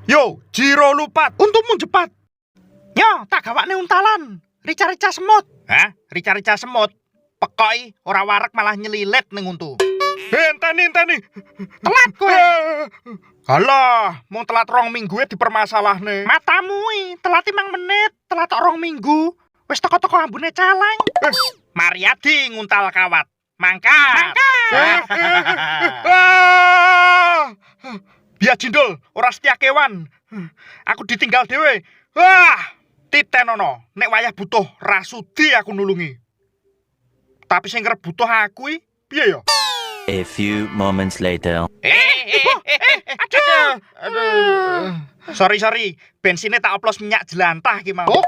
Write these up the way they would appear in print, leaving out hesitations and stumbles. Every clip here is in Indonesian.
Yo, Jiro lupat. Untukmu jepat. Nyo, tak gawakne untalan. Rica-rica semut. Hah? Rica-rica semut? Pekoi, ora warak malah nyelilet ning untu. Enteni. Telat kowe. Halah, mau telat 2 minggu dipermasalahne. Matamu telat 5 menit, telat 2 minggu. Wis teko-teko ambune celeng. Mariadi nguntal kawat. Mangkat. Biar jindul, ora setia kewan. Aku ditinggal dhewe. Wah, titenono, nek wayah butuh rasudi aku nulungi. Tapi sing kerep butuh aku piye ya? A few moments later. Aduh. Sorry. Bensinnya tak oplos minyak jelantah ki mau. Oh,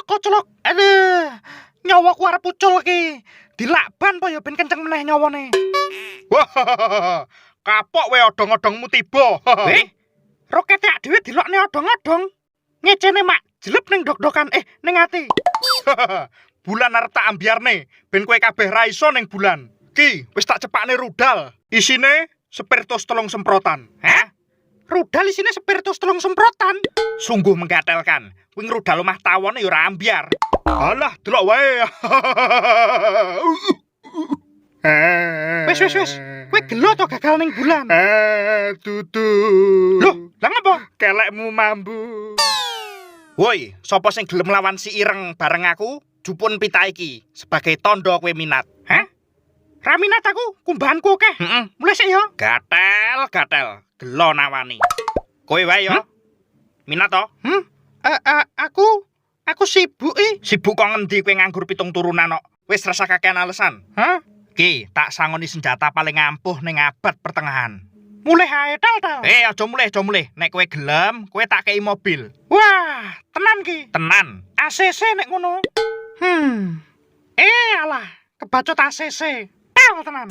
koclok. Aduh. Nyawaku arep pucul ki. Dilakban po ya ben kenceng meneh nyawane. Wah, kapok we odong-odongmu tiba. Rokete ak dhewe dilokne odong-odong. Ngecene mak jelep ning dok-dokan ning ati. Bulan arep tak ambiarne, ben kowe kabeh ra iso ning bulan. Ki, wis tak cepakne rudal. Isine spiritus 3 semprotan. Hah? Rudal isine spiritus 3 semprotan. Sungguh menggatelkan. Kuwi rudal omah tawone ya ora ambiar. Alah, delok wae. Wis. Kowe gelo to gagal ning bulan. Dudu. Loh, lah ngapa? Kelekmu mambu. Woi, sapa sing gelem lawan si Ireng bareng aku? Jupun pita iki sebagai tondo kowe minat. Hah? Ra minat aku, kumbahanku akeh. Mulai sik yo. Gatel. Gelo nawani. Kowe wae yo. Minat to? Aku sibuk Sibuk kok ngendi kowe nganggur 7 turunan kok. Wis rasa kakean alasan. Hah? Ki, tak sangoni senjata paling ampuh ning abad pertengahan. Mulai hae tal. Aja mulih. Nek kowe gelem, kowe tak kei mobil. Wah, tenan ki. Tenan. ACC nek ngono. Alah, kebacot ACC. Tel tenan.